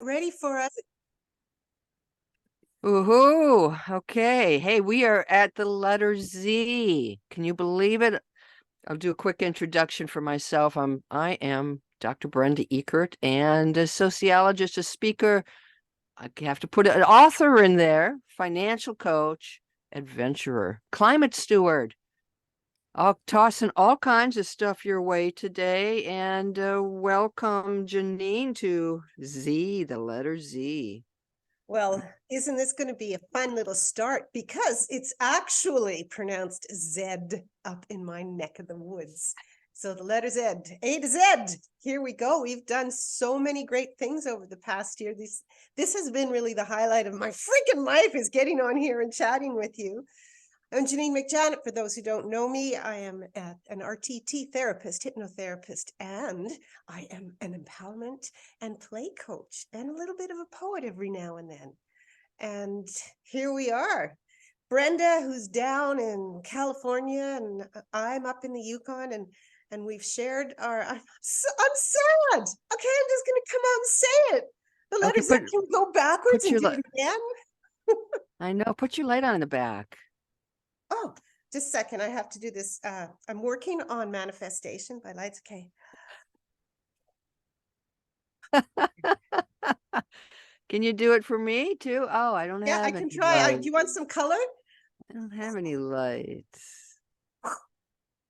Ready for us? Ooh, okay. Hey, we are at the letter Z. Can you believe it? I'll do a quick introduction for myself. I am Dr. Brenda Eckert and a sociologist, a speaker. I have to put an author in there, financial coach, adventurer, climate steward. I'll tossing all kinds of stuff your way today, and welcome Janine to Z, the letter Z. Well, isn't this going to be a fun little start? Because it's actually pronounced Zed up in my neck of the woods. So the letter Z, A to Z. Here we go. We've done so many great things over the past year. This has been really the highlight of my freaking life, is getting on here and chatting with you. I'm Janine McJanet. For those who don't know me, I am an RTT therapist, hypnotherapist, and I am an empowerment and play coach and a little bit of a poet every now and then. And here we are. Brenda, who's down in California, and I'm up in the Yukon, and we've shared our. I'm sad. Okay, I'm just going to come out and say it. The Okay, letters that can go backwards put and your do it again. I know, put your light on in the back. Oh, just a second. I have to do this. I'm working on manifestation by lights. Okay. Can you do it for me too? Oh, I don't Yeah, I have can any try. Do light. you want some color? I don't have any lights.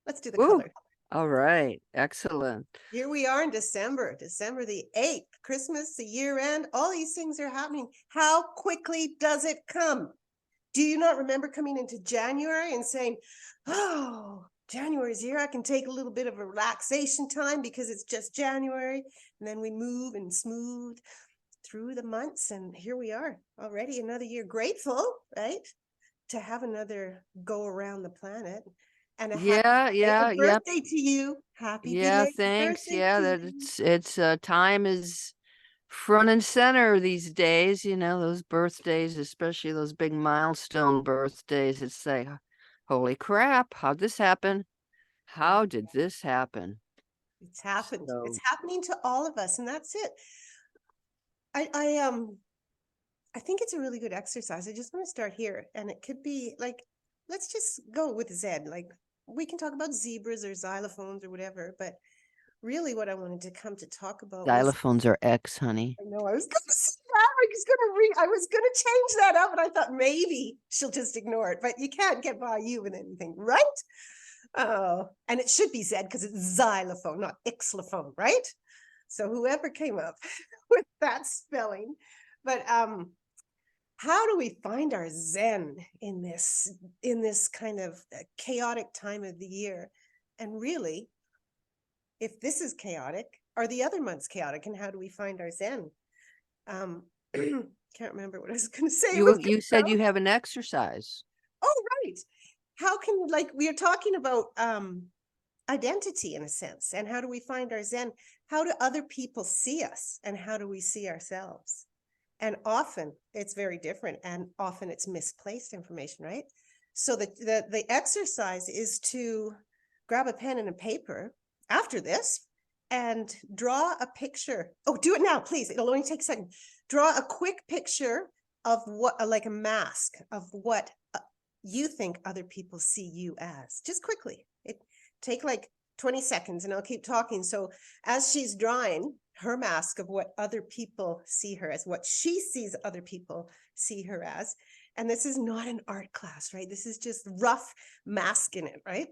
Let's do the Woo. color. All right. Excellent. Here we are in December, December the 8th, Christmas, the year end. All these things are happening. How quickly does it come? Do you not remember coming into January and saying, oh, January's here. I can take a little bit of a relaxation time because it's just January. And then we move and smooth through the months. And here we are already another year. Grateful, right? To have another go around the planet. And a happy Yeah, yeah, belated yep. birthday to you. Happy Yeah, belated thanks. birthday Yeah, to that you. it's time is front and center these days, those birthdays, especially those big milestone birthdays. It's like, holy crap, how'd this happen? How did this happen? It's happened. It's So happening to all of us, and that's it. I think it's a really good exercise. I just want to start here, and it could be like, let's just go with Zed. Like, we can talk about zebras or xylophones or whatever, but really, what I wanted to come to talk about was, xylophones are X, honey. I know I was going to say that. I was going to change that up, and I thought maybe she'll just ignore it. But you can't get by you with anything, right? Oh, and it should be Zed because it's xylophone, not xylophone, right? So whoever came up with that spelling, but how do we find our zen in this kind of chaotic time of the year? And really, if this is chaotic, are the other months chaotic? And how do we find our zen? Can't remember what I was going to say. It was You said you have an exercise. oh right. How can, like, we are talking about identity in a sense, and how do we find our zen? How do other people see us, and how do we see ourselves? And often it's very different, and often it's misplaced information, right? So the exercise is to grab a pen and a paper after this and draw a picture. Oh, do it now, please. It'll only take a second. Draw a quick picture of what, like a mask of what you think other people see you as. Just quickly. It take like 20 seconds, and I'll keep talking. So as she's drawing her mask of what other people see her as, what she sees other people see her as. And this is not an art class, right? This is just rough masking it, right?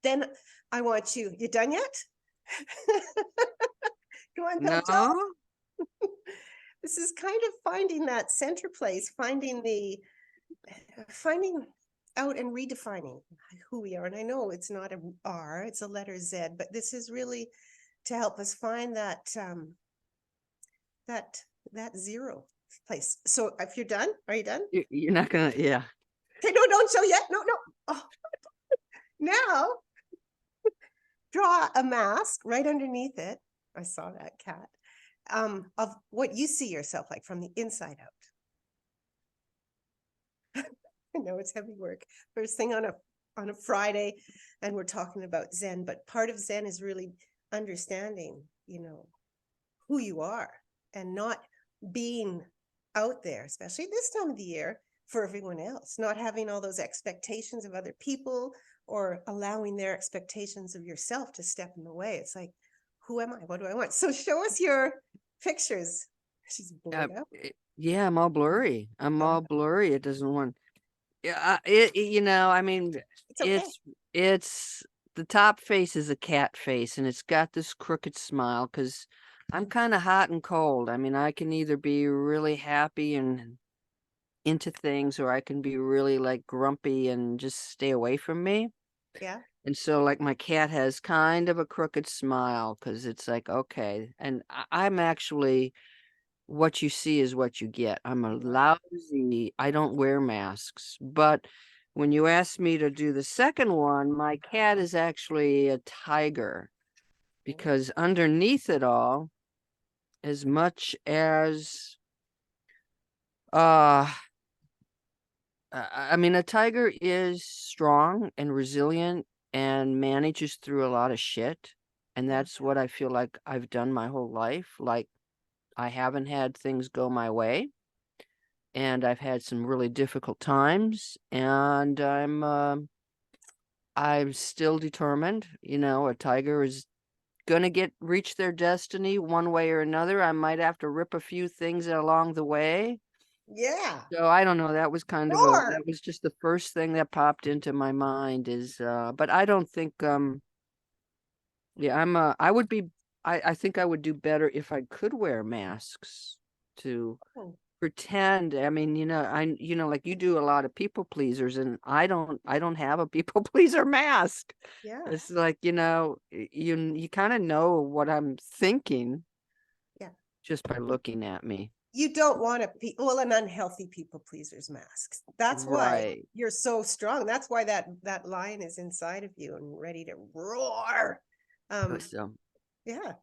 Then I want you done yet? Go on, No? tell. This is kind of finding that center place, finding out and redefining who we are. And I know it's not a R, it's a letter Z, but this is really to help us find that that zero place. So if you're done, are you done? You're not gonna, yeah. Okay, no, don't show yet. No, no. Oh, now draw a mask right underneath it. I saw that cat. Of what you see yourself like from the inside out. I know it's heavy work. First thing on a Friday, and we're talking about Zen, but part of Zen is really understanding, who you are. and not being out there, especially this time of the year, for everyone else, not having all those expectations of other people or allowing their expectations of yourself to step in the way. It's like, who am I? What do I want? So show us your pictures. She's blurred out. Yeah, I'm all blurry. I'm Oh, all blurry. It doesn't want. Yeah, I mean, it's okay. it's the top face is a cat face, and it's got this crooked smile because I'm kind of hot and cold. I mean, I can either be really happy and into things, or I can be really like grumpy and just stay away from me. Yeah. And so, like, my cat has kind of a crooked smile because it's like, okay. And I'm actually, what you see is what you get. I'm a lousy, I don't wear masks. But when you asked me to do the second one, my cat is actually a tiger because underneath it all, as much as, uh, I mean, a tiger is strong and resilient and manages through a lot of shit. And Yeah. that's what I feel like I've done my whole life. Like, I haven't had things go my way, and I've had some really difficult times, and I'm still determined. A tiger is gonna reach their destiny one way or another. I might have to rip a few things along the way. Yeah. So I don't know, Sure. that was just the first thing that popped into my mind is but I don't think yeah, I would be I think I would do better if I could wear masks to Oh, pretend. I mean, like you do a lot of people pleasers, and I don't have a people pleaser mask. yeah. It's like, you kind of know what I'm thinking Yeah. just by looking at me. You don't want to be, well, an unhealthy people pleasers mask. That's why Right. you're so strong. That's why that lion is inside of you and ready to roar. Um, So yeah.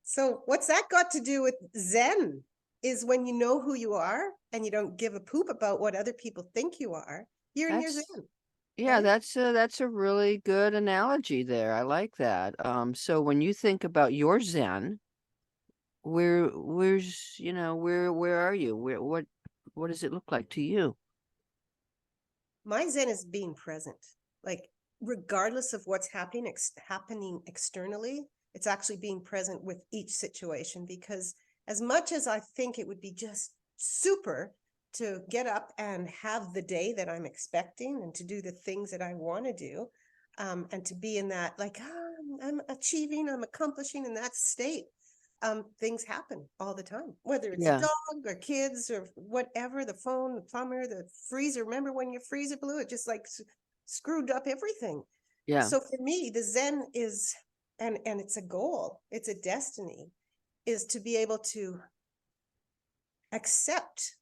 So what's that got to do with Zen? Is when you know who you are and you don't give a poop about what other people think you are, you're in your that's Zen, yeah, right? that's a really good analogy there. I like that. So when you think about your Zen, where are you? What does it look like to you? My Zen is being present. Like, regardless of what's happening externally, it's actually being present with each situation. Because as much as I think it would be just super to get up and have the day that I'm expecting and to do the things that I want to do, and to be in that, like, I'm achieving, I'm accomplishing in that state. Things happen all the time, whether it's a Yeah, dog or kids or whatever, the phone, the plumber, the freezer. Remember when your freezer blew? It just like screwed up everything. yeah. So for me, the Zen is, and it's a goal, it's a destiny, is to be able to accept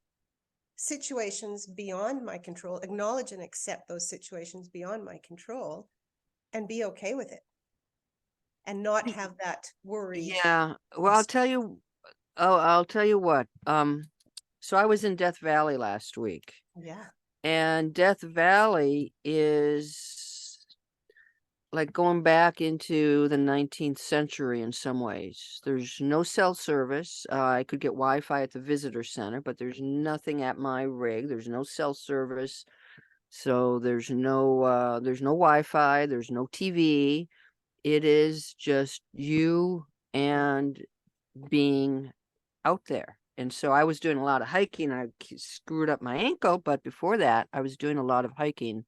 situations beyond my control, acknowledge and accept those situations beyond my control, and be okay with it, and not have that worry Yeah. Well, of, I'll tell you what. So I was in Death Valley last week, yeah, and Death Valley is like going back into the 19th century in some ways. There's no cell service. I could get Wi-Fi at the visitor center, but there's nothing at my rig. There's no cell service. So there's no Wi-Fi, there's no TV. It is just you and being out there. And so I was doing a lot of hiking. I screwed up my ankle, but before that, I was doing a lot of hiking.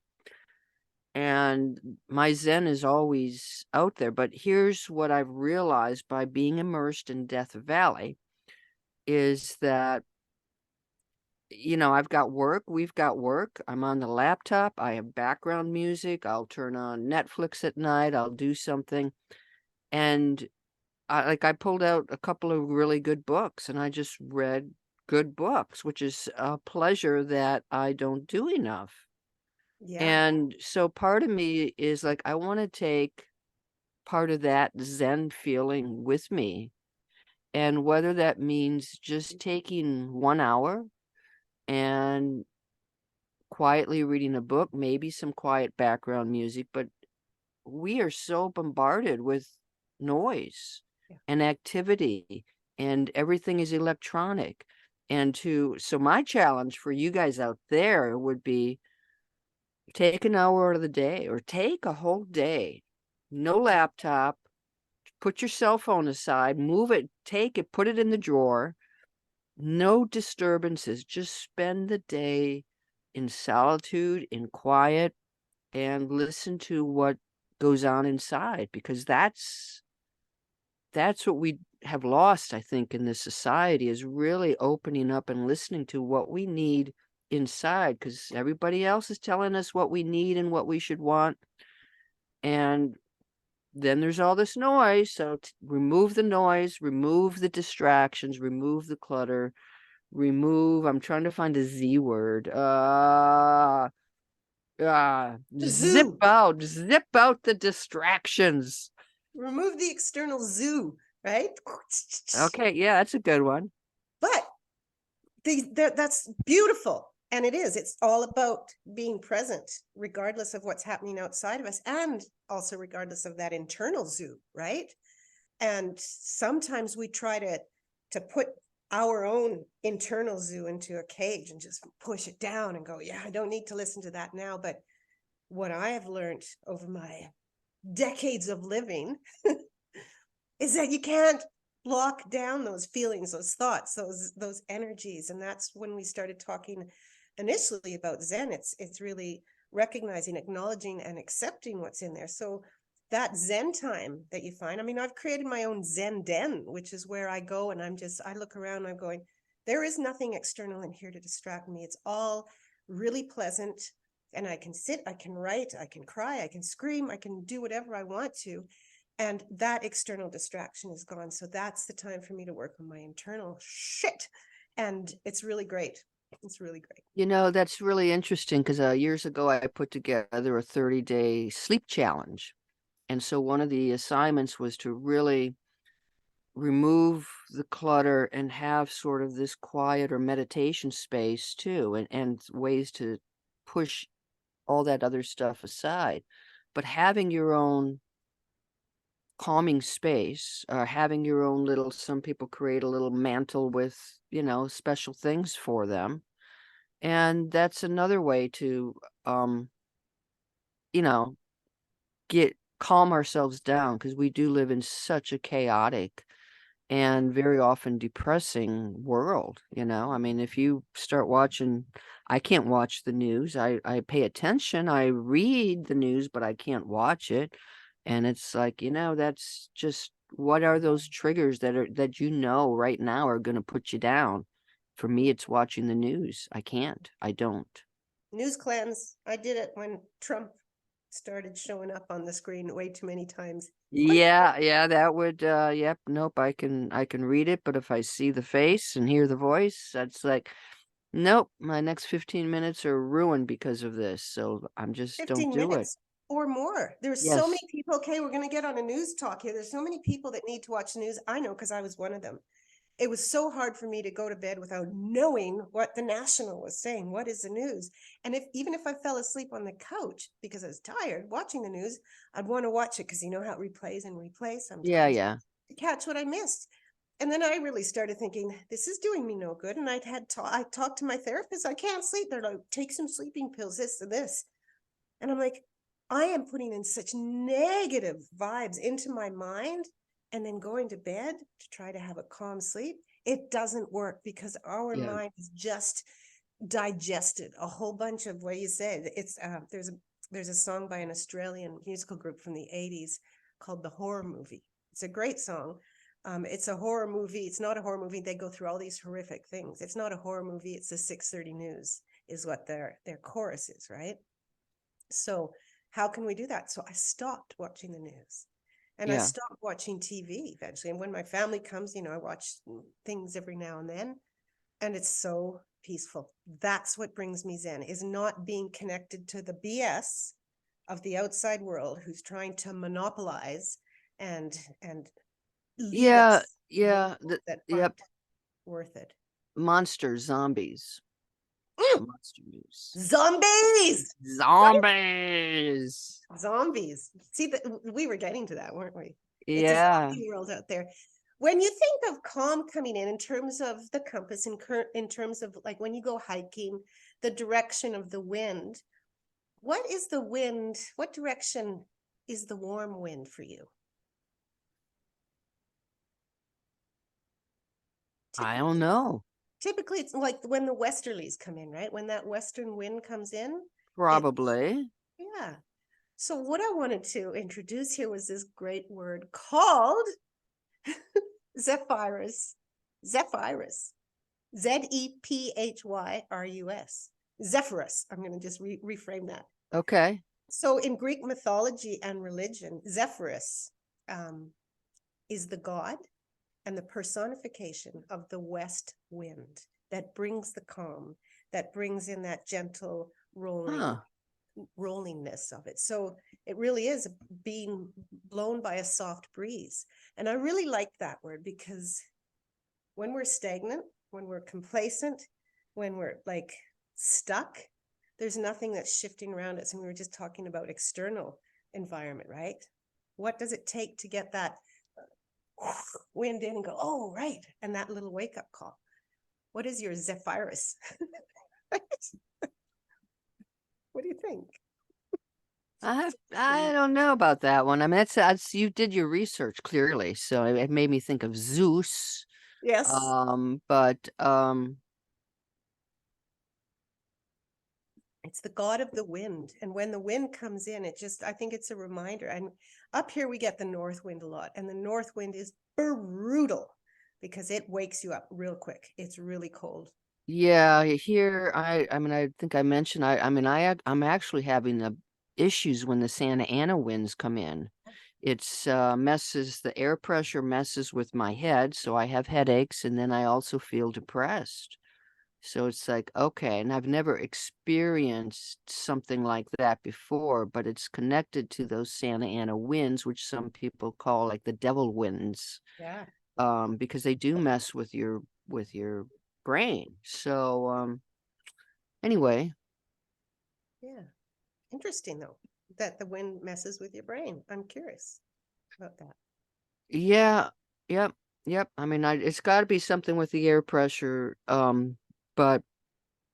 And my Zen is always out there. But here's what I've realized by being immersed in Death Valley is that, I've got work, we've got work. I'm on the laptop, I have background music, I'll turn on Netflix at night, I'll do something. And I pulled out a couple of really good books and I just read good books, which is a pleasure that I don't do enough. yeah, And so part of me is like, I want to take part of that Zen feeling with me. And whether that means just taking 1 hour and quietly reading a book, maybe some quiet background music, but we are so bombarded with noise yeah, and activity and everything is electronic. And so my challenge for you guys out there would be take an hour out of the day or take a whole day, no laptop, put your cell phone aside, move it, take it, put it in the drawer, no disturbances, just spend the day in solitude, in quiet, and listen to what goes on inside, because that's what we have lost, I think, in this society, is really opening up and listening to what we need inside, because everybody else is telling us what we need and what we should want. And then there's all this noise. So remove the noise, remove the distractions, remove the clutter, I'm trying to find a Z word. Zoo. Zip out the distractions. Remove the external zoo, right? Okay, yeah, that's a good one. But that's beautiful. And it is. It's all about being present, regardless of what's happening outside of us, and also regardless of that internal zoo, right? And sometimes we try to put our own internal zoo into a cage and just push it down and go, yeah, I don't need to listen to that now. But what I have learned over my decades of living is that you can't block down those feelings, those thoughts, those energies. And that's when we started talking initially about Zen. It's really recognizing, acknowledging, and accepting what's in there. So that Zen time that you find, I mean, I've created my own Zen den, which is where I go and I look around and I'm going, there is nothing external in here to distract me. It's all really pleasant. And I can sit, I can write, I can cry, I can scream, I can do whatever I want to. And that external distraction is gone. So that's the time for me to work on my internal shit. And it's really great. It's really great. You know, that's really interesting, because years ago I put together a 30-day sleep challenge. And so one of the assignments was to really remove the clutter and have sort of this quiet or meditation space too, and ways to push all that other stuff aside. But having your own calming space, having your own little, some people create a little mantle with, special things for them. And that's another way to, you know, calm ourselves down, because we do live in such a chaotic and very often depressing world. I mean, if you start watching, I can't watch the news. I pay attention, I read the news, but I can't watch it. And it's like, that's just, what are those triggers that right now are going to put you down? For me, it's watching the news. I don't. News cleanse. I did it when Trump started showing up on the screen way too many times. Yeah, that would yep, nope, I can read it, but if I see the face and hear the voice, that's like, nope, my next 15 minutes are ruined because of this. So I'm just don't 15 do it. minutes or more. There's so many Yes. people. Okay, we're going to get on a news talk here. There's so many people that need to watch the news. I know, because I was one of them. It was so hard for me to go to bed without knowing what the National was saying. What is the news? And even if I fell asleep on the couch because I was tired watching the news, I'd want to watch it, because you know how it replays and replays sometimes Yeah. to catch what I missed. And then I really started thinking, this is doing me no good. And I talked to my therapist. I can't sleep. They're like, take some sleeping pills, this and this. And I'm like, I am putting in such negative vibes into my mind, and then going to bed to try to have a calm sleep. It doesn't work, because our Yeah. mind is just digested a whole bunch of what you said. It's there's a song by an Australian musical group from the 80s called The Horror Movie. It's a great song. It's a horror movie. It's not a horror movie. They go through all these horrific things. It's not a horror movie. It's the 6:30 news is what their chorus is, right? So how can we do that? So I stopped watching the news, and I Yeah. stopped watching TV eventually. And when my family comes, I watch things every now and then, and it's so peaceful. That's what brings me Zen, is not being connected to the BS of the outside world, who's trying to monopolize and lead Yeah, us yeah. that Yep. aren't worth it. Monsters, zombies. Mm, Monster news. zombies! Zombies. Zombies. See, that we were getting to that, weren't we? It's a Yeah. zombie world out there. When you think of calm coming in terms of the compass, in terms of like when you go hiking, the direction of the wind, what is the wind? What direction is the warm wind for you? I don't know. Typically, it's like when the westerlies come in, right? When that western wind comes in, it, Probably. yeah. So what I wanted to introduce here was this great word called Zephyrus. Zephyrus. Zephyrus. Zephyrus. I'm going to just reframe that. Okay. So in Greek mythology and religion, Zephyrus is the god and the personification of the west wind that brings the calm, that brings in that gentle rollingness of it. So it really is being blown by a soft breeze. And I really like that word because when we're stagnant, when we're complacent, when we're like stuck, there's nothing that's shifting around us. And we were just talking about external environment, right? What does it take to get that wind in and go, oh, right. And that little wake up call. What is your Zephyrus? What do you think? I don't know about that one. I mean, that's you did your research clearly, so it made me think of Zeus. Yes. But It's the god of the wind. And when the wind comes in, I think it's a reminder. And up here, we get the north wind a lot. And the north wind is brutal because it wakes you up real quick. It's really cold. yeah, here I mean I think I mentioned I'm actually having the issues when the Santa Ana winds come in. It's messes the air pressure messes with my head, so I have headaches, and then I also feel depressed. So it's like, okay, and I've never experienced something like that before, but it's connected to those Santa Ana winds, which some people call like the devil winds, Yeah. because they do mess with your brain. So anyway, Yeah. Interesting, though, that the wind messes with your brain. I'm curious about that. yeah, yep, yep. I mean, it's got to be something with the air pressure. But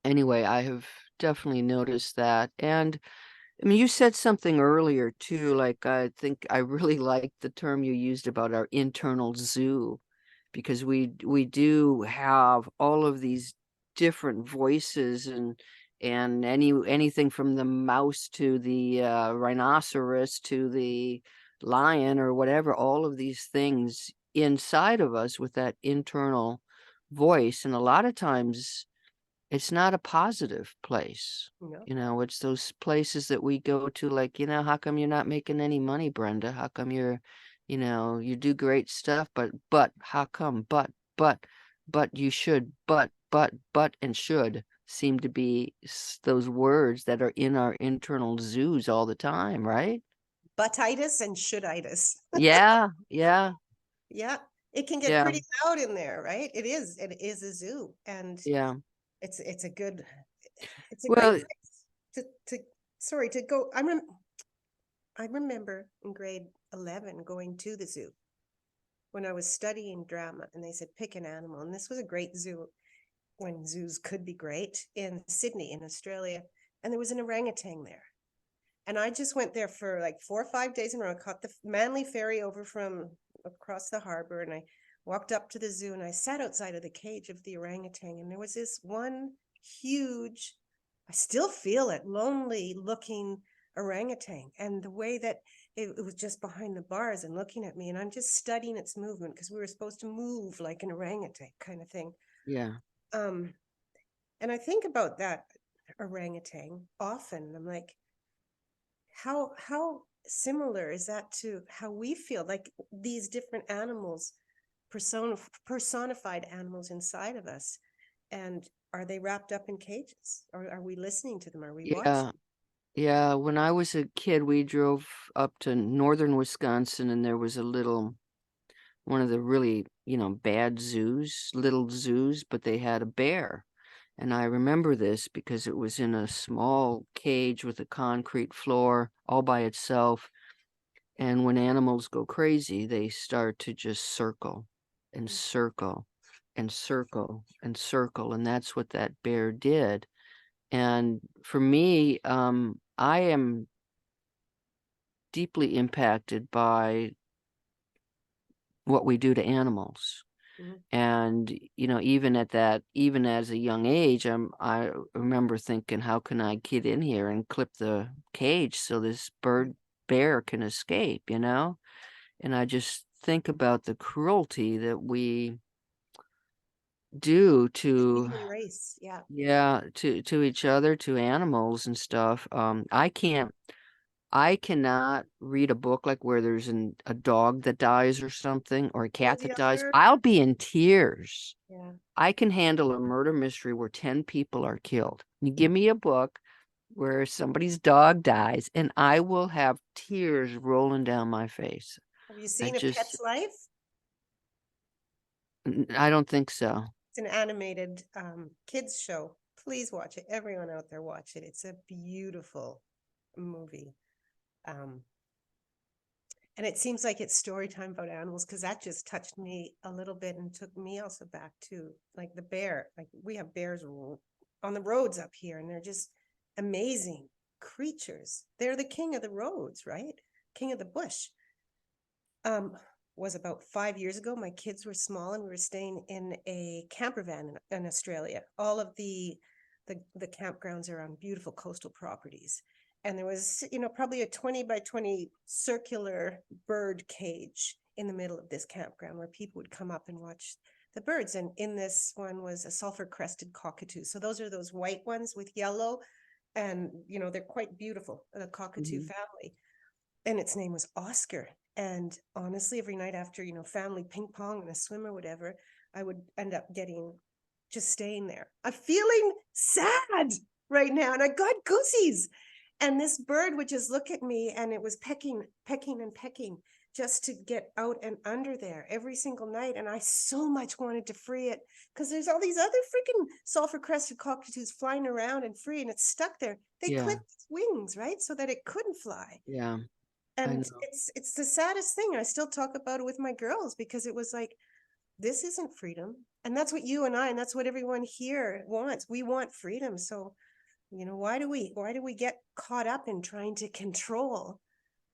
anyway, I have definitely noticed that. And I mean, you said something earlier too, like I think I really liked the term you used about our internal zoo, because we do have all of these different voices, and anything from the mouse to the rhinoceros to the lion or whatever, all of these things inside of us with that internal voice. And a lot of times it's not a positive place. No. It's those places that we go to, like, how come you're not making any money, Brenda? How come you do great stuff, but how come? But you should, but, and should seem to be those words that are in our internal zoos all the time, right? Buttitis and shoulditis. Yeah, yeah, Yeah. It can get yeah, pretty loud in there, right? It is. It is a zoo. And yeah. it's a good, it's a great Well, place to go. I remember in grade 11 going to the zoo when I was studying drama, and they said, pick an animal. And this was a great zoo when zoos could be great in Sydney, in Australia. And there was an orangutan there. And I just went there for like 4 or 5 days in a row. I caught the Manly ferry over from across the harbor, and I walked up to the zoo and I sat outside of the cage of the orangutan. And there was this one huge, I still feel it, lonely looking orangutan. And the way that it was just behind the bars and looking at me, and I'm just studying its movement because we were supposed to move like an orangutan kind of thing. yeah. Um, and I think about that orangutan often. I'm like, how similar is that to how we feel, like these different animals, personified animals inside of us? And are they wrapped up in cages, or are we listening to them? Are we watching? Yeah. Yeah, when I was a kid, we drove up to northern Wisconsin, and there was one of the really, bad zoos, little zoos, but they had a bear. And I remember this because it was in a small cage with a concrete floor all by itself. And when animals go crazy, they start to just circle. and circle and circle and circle. And that's what that bear did. And for me, I am deeply impacted by what we do to animals. Mhm. And, even as a young age, I remember thinking, how can I get in here and clip the cage so this bear can escape, And I just think about the cruelty that we do The to, human race. Yeah. yeah, to each other, to animals and stuff. I cannot read a book like where there's a dog that dies or something, or a cat Cozy that dies. Elder. I'll be in tears. Yeah. I can handle a murder mystery where 10 people are killed. You give me a book where somebody's dog dies, and I will have tears rolling down my face. Have you I seen A just, Pet's Life? I don't think so. It's an animated kids show. Please watch it. Everyone out there watch it. It's a beautiful movie. Um, and it seems like it's story time about animals because that just touched me a little bit and took me also back to like the bear. Like we have bears on the roads up here, and they're just amazing creatures. They're the king of the roads, right? King of the bush. Was about 5 years ago. My kids were small, and we were staying in a camper van in Australia. All of the campgrounds are on beautiful coastal properties. And there was, probably a 20 by 20 circular bird cage in the middle of this campground where people would come up and watch the birds. And in this one was a sulfur crested cockatoo. So those are those white ones with yellow. And, they're quite beautiful, the cockatoo family. And its name was Oscar. And honestly, every night after, family ping pong and a swim or whatever, I would end up just staying there. I'm feeling sad right now. And I got goosies. And this bird would just look at me, and it was pecking and pecking just to get out and under there every single night. And I so much wanted to free it because there's all these other freaking sulfur crested cockatoos flying around and free, and it's stuck there. They Yeah, clipped its wings, right? So that it couldn't fly. yeah, I And know. it's the saddest thing. I still talk about it with my girls because it was like, this isn't freedom. And that's what you and I, and that's what everyone here wants. We want freedom. So, why do we get caught up in trying to control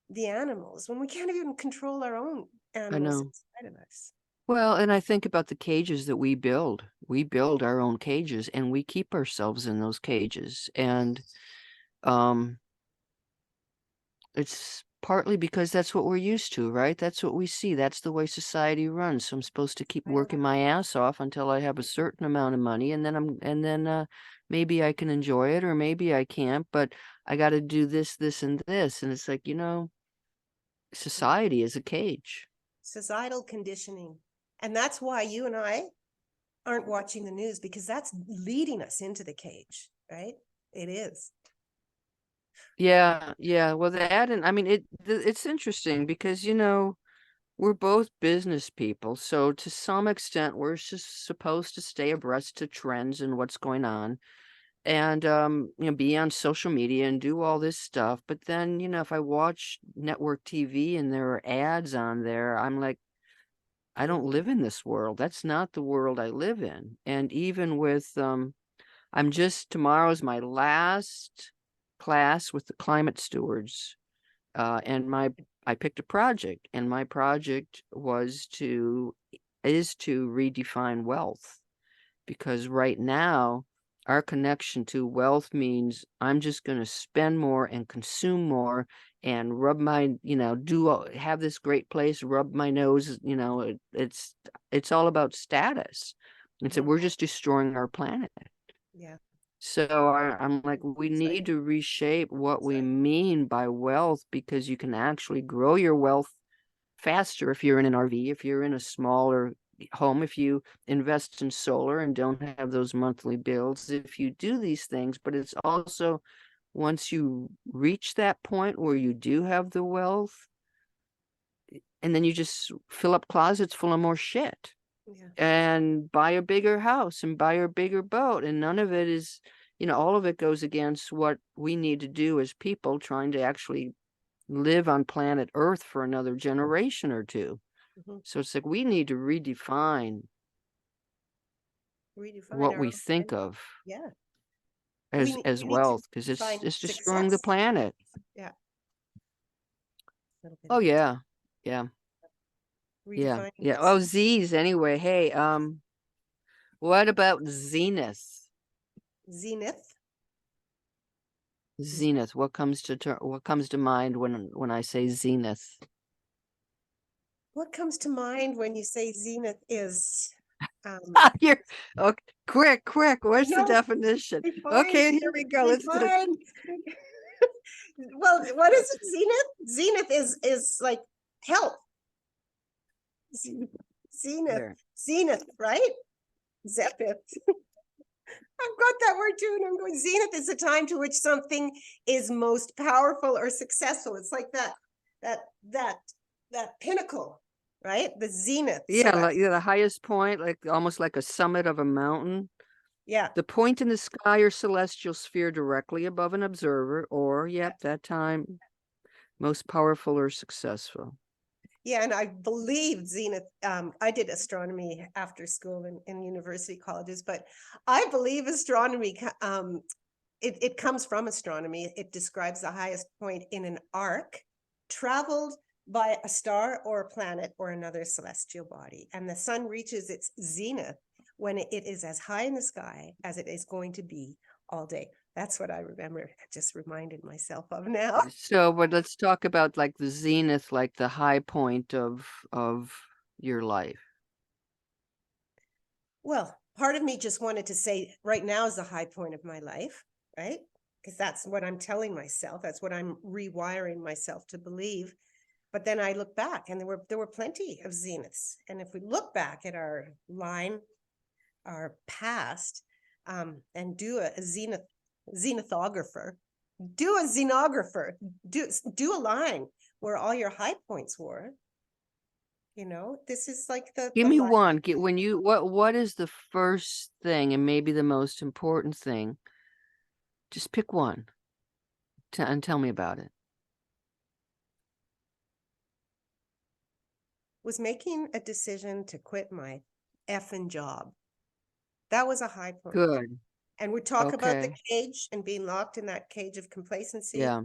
the animals when we can't even control our own I animals know. inside of us? Well, and I think about the cages that we build. We build our own cages, and we keep ourselves in those cages. And um it's partly because that's what we're used to, right? That's what we see. That's the way society runs. So I'm supposed to keep I know. working my ass off until I have a certain amount of money, and then maybe I can enjoy it, or maybe I can't, but I got to do this, this, and this. And it's like, society is a cage. Societal conditioning. And that's why you and I aren't watching the news, because that's leading us into the cage, right? It is. Yeah, yeah. Well, that, and I mean, it's interesting because, we're both business people. So to some extent, we're just supposed to stay abreast to trends and what's going on, and be on social media and do all this stuff. But then, if I watch network TV and there are ads on there, I'm like, I don't live in this world. That's not the world I live in. And even with tomorrow's my last class with the climate stewards, and I picked a project, and my project is to redefine wealth, because right now our connection to wealth means I'm just going to spend more and consume more and rub my, have this great place, rub my nose, it's all about status. And so we're just destroying our planet. Yeah. So I'm like, we Sorry. need to reshape what we mean by wealth, because you can actually grow your wealth faster if you're in an RV, if you're in a smaller home, if you invest in solar and don't have those monthly bills, if you do these things. But it's also, once you reach that point where you do have the wealth, and then you just fill up closets full of more shit Yeah. and buy a bigger house and buy a bigger boat. And none of it is, all of it goes against what we need to do as people trying to actually live on planet Earth for another generation or two. Mhm. So it's like we need to redefine Redefine what our we own think identity. of Yeah. as We need to wealth, because define it's destroying the success. planet. Yeah. A little bit Oh of it. yeah. Yeah. Yeah. Redefining Yeah. this. Oh, Z's anyway. Hey, what about zenith? Zenith. Zenith. What comes to mind when I say zenith? What comes to mind when you say zenith is, You're okay. Quick. What's the no, definition? refine, Okay, here we go. Let's do. refine. Well, what is it? Zenith? Zenith is like help. Zenith, There. zenith, right? Zephyr. I've got that word too, and I'm going, zenith is the time to which something is most powerful or successful. It's like that, that, that pinnacle, right? The zenith. So Yeah, like the highest point, like almost like a summit of a mountain. yeah, The point in the sky or celestial sphere directly above an observer, or yep, that time most powerful or successful. yeah, and I believe zenith. I did astronomy after school in university colleges, but I believe astronomy. It comes from astronomy. It describes the highest point in an arc traveled by a star or a planet or another celestial body. And the sun reaches its zenith when it is as high in the sky as it is going to be all day. That's what I remember. Just reminded myself of now. So, but let's talk about like the zenith, like the high point of your life. Well, part of me just wanted to say right now is the high point of my life, right? Because that's what I'm telling myself. That's what I'm rewiring myself to believe. But then I look back and there were plenty of zeniths. And if we look back at our line, our past, and do a zenithographer, do a xenographer, do a line where all your high points were. You know, this is like Give the me line. one. When you what is the first thing and maybe the most important thing? Just pick one and tell me about it. Was making a decision to quit my effing job. That was a high point. Good. And we talk about the Okay. cage and being locked in that cage of complacency. Yeah.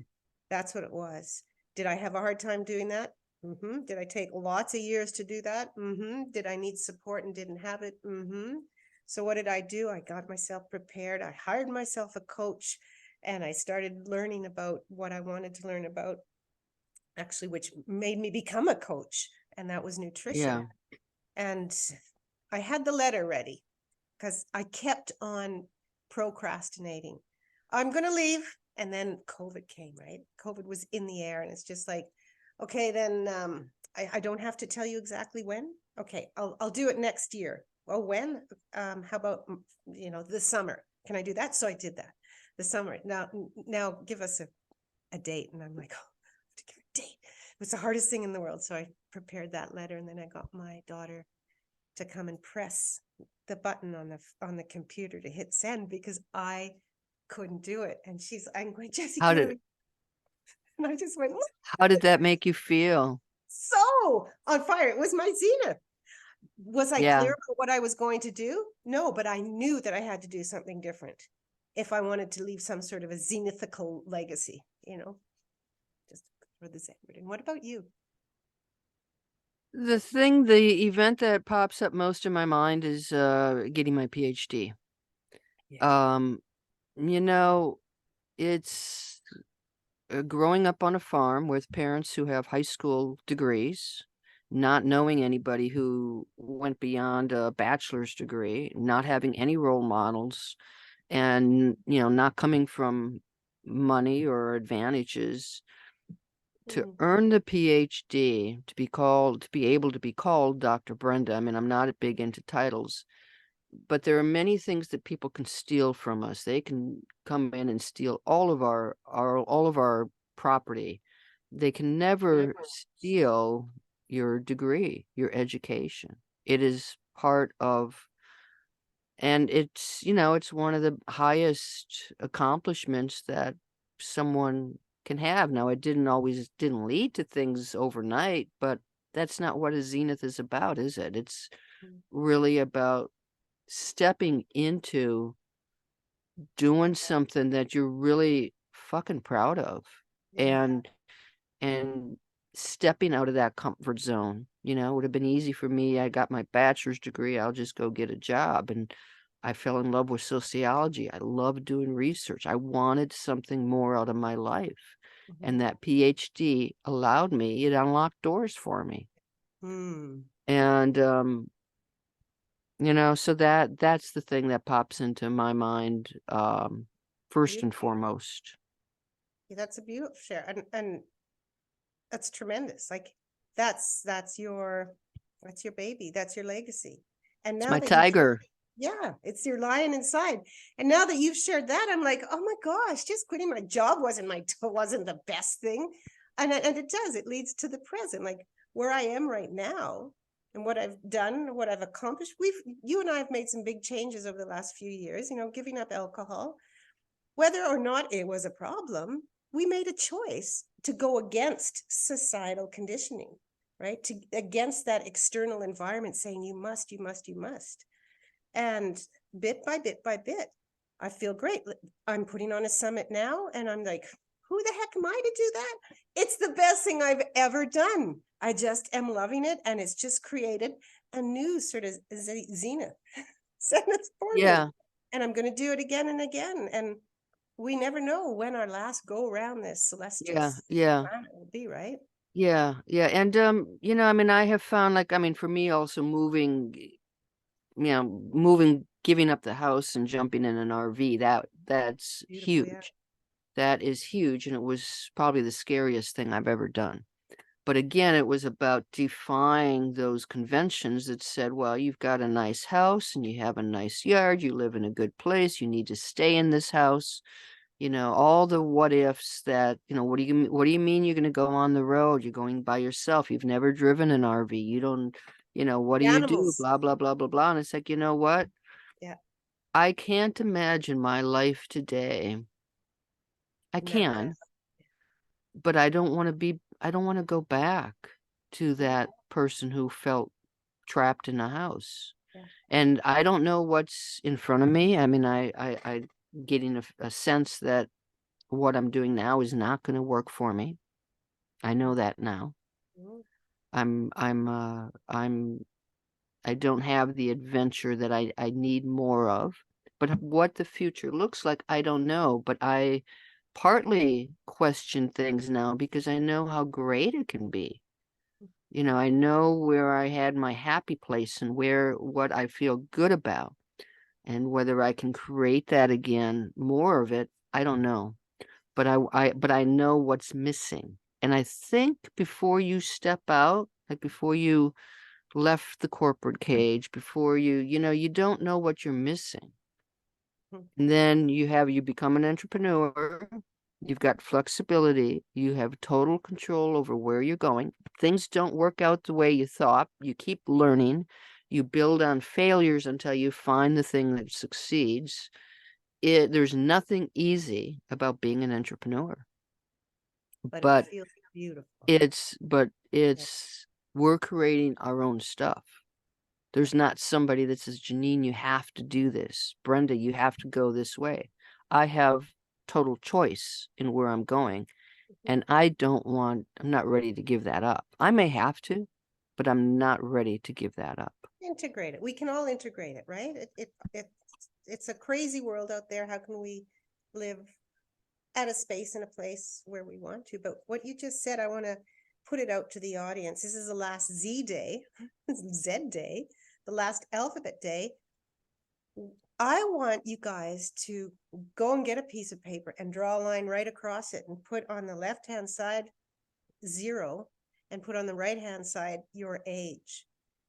That's what it was. Did I have a hard time doing that? Mm-hmm. Did I take lots of years to do that? Mm-hmm. Did I need support and didn't have it? Mm-hmm. So what did I do? I got myself prepared. I hired myself a coach and I started learning about what I wanted to learn about, actually, which made me become a coach. And that was nutrition. Yeah. And I had the letter ready because I kept on procrastinating. I'm going to leave. And then COVID came, right? COVID was in the air. And it's just like, okay, then I don't have to tell you exactly when. Okay, I'll do it next year. Well, when? How about, this summer? Can I do that? So I did that. The summer. Now give us a date. And I'm like, oh, I have to give a date. It was the hardest thing in the world. So I prepared that letter and then I got my daughter to come and press the button on the computer to hit send because I couldn't do it. And I'm going, Jessie, How can did we? And I just went how did that make you feel? so on fire. It was my zenith. Was I Yeah. clear about what I was going to do? No, but I knew that I had to do something different if I wanted to leave some sort of a zenithical legacy, just for the Zen. And what about you? The event that pops up most in my mind is getting my PhD. Yeah. You know, it's growing up on a farm with parents who have high school degrees, not knowing anybody who went beyond a bachelor's degree, not having any role models, and not coming from money or advantages. To Mm, earn the PhD, to be able to be called Dr. Brenda. I mean, I'm not big into titles, but there are many things that people can steal from us. They can come in and steal all of our property. They can never steal your degree, your education. It is part of, and it's one of the highest accomplishments that someone can have. Now, it didn't lead to things overnight, but that's not what a zenith is about, is it? It's Mm. really about stepping into doing something that you're really fucking proud of, Yeah. and stepping out of that comfort zone. You know, it would have been easy for me. I got my bachelor's degree. I'll just go get a job. And I fell in love with sociology. I love doing research. I wanted something more out of my life. Mhm. And that PhD allowed me, it unlocked doors for me. Hmm. And you know, so that's the thing that pops into my mind, first and Beautiful. foremost. Yeah, that's a beautiful share. And that's tremendous. Like that's your baby. That's your legacy. And It's now my that you've tiger. yeah, it's your lion inside. And now that you've shared that, I'm like, oh my gosh, just quitting my job wasn't the best thing. And it does, it leads to the present, like where I am right now and what I've done, what I've accomplished. You and I have made some big changes over the last few years, giving up alcohol, whether or not it was a problem, we made a choice to go against societal conditioning, right? Against that external environment saying you must, you must, you must. And bit by bit by bit, I feel great. I'm putting on a summit now, and I'm like, who the heck am I to do that? It's the best thing I've ever done. I just am loving it, and it's just created a new sort of zenith, zenith for me. Yeah, And I'm going to do it again and again. And we never know when our last go around this celestial yeah, yeah. planet will be, right? Yeah, yeah. And you know, I mean, I have found, like, I mean, for me also moving, giving up the house and jumping in an RV, that's Beautiful, yeah. huge. That is huge. And it was probably the scariest thing I've ever done. But again, it was about defying those conventions that said, well, you've got a nice house and you have a nice yard, you live in a good place, you need to stay in this house. You know, all the what ifs that, what do you mean you're going to go on the road? You're going by yourself. You've never driven an RV. You don't, what do The you do? animals. Blah, blah, blah, blah, blah. And it's like, you know what? Yeah. I can't imagine my life today. I Never can, have. but I don't want to go back to that person who felt trapped in a house. Yeah. And I don't know what's in front of me. I mean, I getting a sense that what I'm doing now is not going to work for me. I know that now. Mhm. I'm I don't have the adventure that I need more of. But what the future looks like, I don't know. But I partly question things now because I know how great it can be. You know, I know where I had my happy place and what I feel good about, and whether I can create that again, more of it, I don't know. But I know what's missing. And I think before you step out, like before you left the corporate cage, before you don't know what you're missing. Mhm. And then you become an entrepreneur, you've got flexibility, you have total control over where you're going. Things don't work out the way you thought. You keep learning. You build on failures until you find the thing that succeeds. There's nothing easy about being an entrepreneur. But it But feels beautiful. but Yeah. it's we're creating our own stuff. There's not somebody that says, Janine, you have to do this. Brenda, you have to go this way. I have total choice in where I'm going. Mhm. And I'm not ready to give that up. I may have to, but I'm not ready to give that up. Integrate it. We can all integrate it, right? It's a crazy world out there. How can we live at a space and a place where we want to? But what you just said, I want to put it out to the audience. This is the last Z day, Z day, the last alphabet day. I want you guys to go and get a piece of paper and draw a line right across it and put on the left-hand side 0 and put on the right-hand side your age.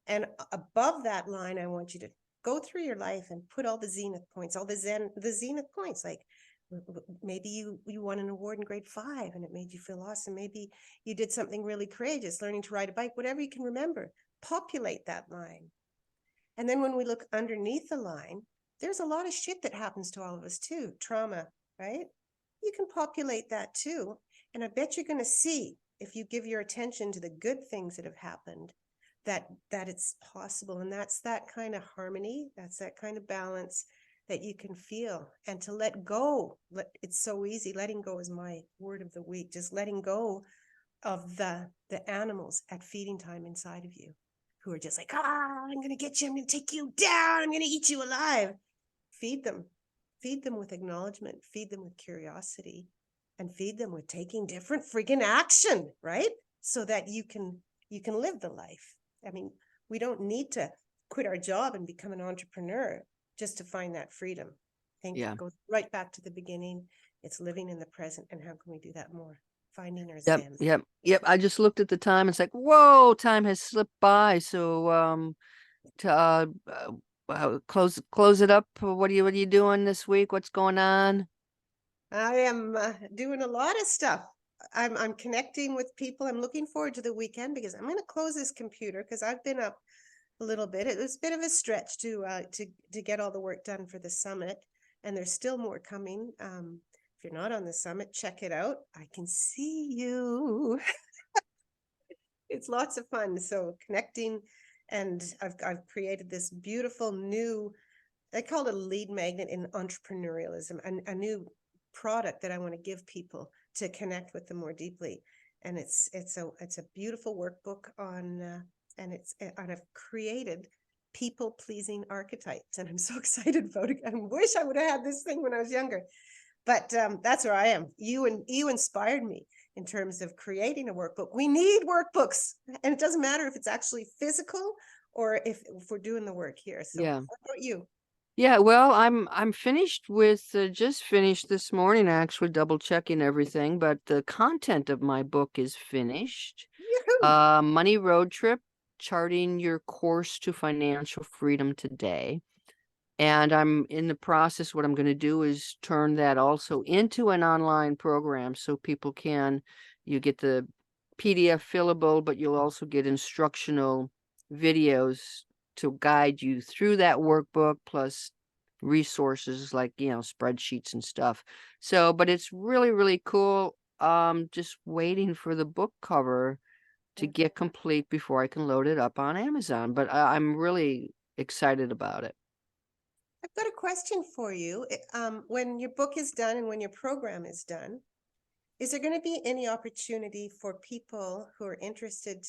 And above that line, I want you to go through your life and put all the zenith points, all the zenith points. Like maybe you won an award in grade 5 and it made you feel awesome. Maybe you did something really courageous, learning to ride a bike, whatever you can remember. Populate that line. And then when we look underneath the line, there's a lot of shit that happens to all of us too. Trauma, right? You can populate that too. And I bet you're going to see if you give your attention to the good things that have happened, that it's possible. And that's that kind of harmony, that's that kind of balance that you can feel. And to let go, it's so easy. Letting go is my word of the week. Just letting go of the animals at feeding time inside of you, who are just like, I'm going to get you, I'm going to take you down, I'm going to eat you alive. Feed them with acknowledgement, feed them with curiosity, and feed them with taking different freaking action, right? So that you can live the life. I mean, we don't need to quit our job and become an entrepreneur just to find that freedom. I think it goes right back to the beginning. It's living in the present. And how can we do that more? Finding our zen. Yep. I just looked at the time. It's like, whoa, time has slipped by. So to close it up. What are you doing this week? What's going on? I am doing a lot of stuff. I'm connecting with people. I'm looking forward to the weekend because I'm going to close this computer because I've been up a little bit. It was a bit of a stretch to get all the work done for the summit, and there's still more coming. If you're not on the summit, check it out. I can see you. It's lots of fun. So connecting, and I've created this beautiful new, I call it a lead magnet in entrepreneurialism, a new product that I want to give people to connect with them more deeply. And it's a beautiful workbook on and I've created people pleasing archetypes, and I'm so excited about it. I wish I would have had this thing when I was younger, but that's where I am. You inspired me in terms of creating a workbook. We need workbooks, and it doesn't matter if it's actually physical or if we're doing the work here. So Yeah. what about you? Yeah, well, I'm finished with just finished this morning, actually double checking everything, but the content of my book is finished. Yoo-hoo. Money Road Trip, Charting Your Course to Financial Freedom Today. And I'm in the process. What I'm going to do is turn that also into an online program so people you get the PDF fillable, but you'll also get instructional videos to guide you through that workbook, plus resources like, spreadsheets and stuff. So, but it's really, really cool. Just waiting for the book cover to get complete before I can load it up on Amazon. But I'm really excited about it. I've got a question for you. When your book is done and when your program is done, is there going to be any opportunity for people who are interested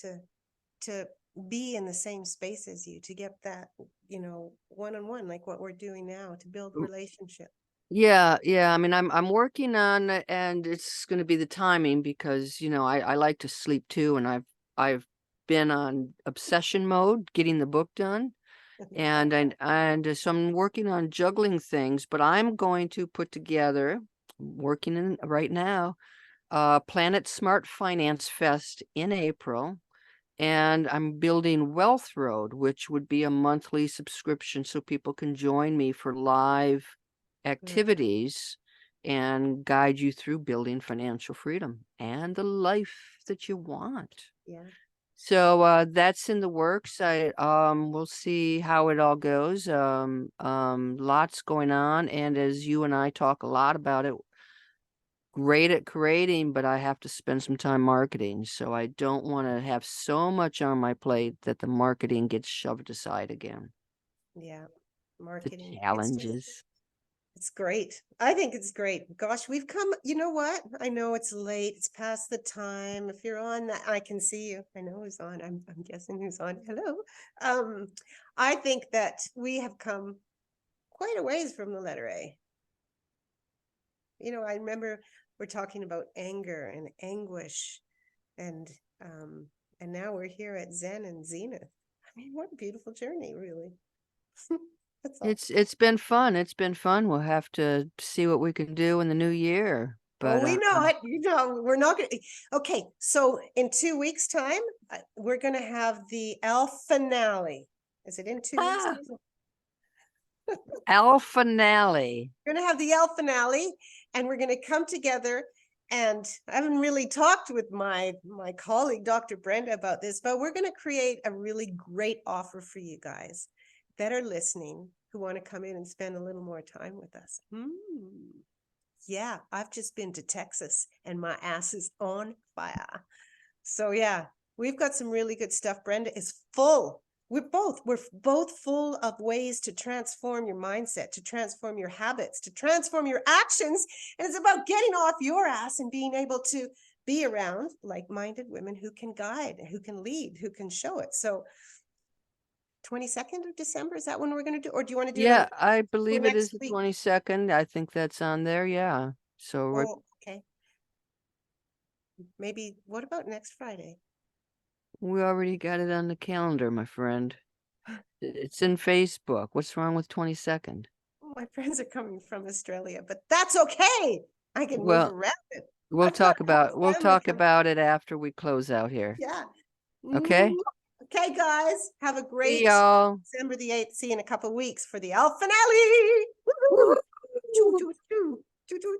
to be in the same space as you, to get that, one-on-one, like what we're doing now, to build relationship? Yeah. I mean, I'm working on it, and it's going to be the timing because, I like to sleep too, and I've been on obsession mode getting the book done. And so I'm working on juggling things, but I'm going to put together, working in right now, Planet Smart Finance Fest in April. And I'm building Wealth Road, which would be a monthly subscription so people can join me for live activities and guide you through building financial freedom and the life that you want. Yeah. So that's in the works. We'll see how it all goes. Lots going on, and as you and I talk a lot about it, great at creating, but I have to spend some time marketing. So I don't want to have so much on my plate that the marketing gets shoved aside again. Yeah. The Marketing. challenges. It's great. I think it's great. Gosh, we've come, you know what? I know it's late. It's past the time. If you're on that, I can see you. I know who's on. I'm guessing who's on. Hello. I think that we have come quite a ways from the letter A. I remember we're talking about anger and anguish, and now we're here at Zen and Zenith. I mean, what a beautiful journey, really. That's all. It's been fun. It's been fun. We'll have to see what we can do in the new year. Oh, But we know it. We're not going to. Okay, so in 2 weeks' time, we're going to have the L finale. Is it in 2 weeks? L finale. We're going to have the L finale, and we're going to come together. And I haven't really talked with my colleague, Dr. Brenda, about this, but we're going to create a really great offer for you guys that are listening who want to come in and spend a little more time with us. Yeah, I've just been to Texas and my ass is on fire. So yeah, we've got some really good stuff. Brenda is full. We're both full of ways to transform your mindset, to transform your habits, to transform your actions. And it's about getting off your ass and being able to be around like-minded women who can guide, who can lead, who can show it. So 22nd of December, is that when we're going to do, or do you want to do it Yeah, on I believe it is next the week? 22nd. I think that's on there. Yeah. So right, Oh, okay. Maybe, what about next Friday? we already got it on the calendar, my friend. It's in Facebook. What's wrong with 22nd? Oh, my friends are coming from Australia, but that's okay. I can move Well, around it. we'll I've got we'll family talk coming. about it after we close out here. Yeah. Okay? Okay, guys, have a See great y'all. December the 8th. See you in a couple of weeks for the finale. Woo-hoo. Choo, choo, choo. Choo, choo.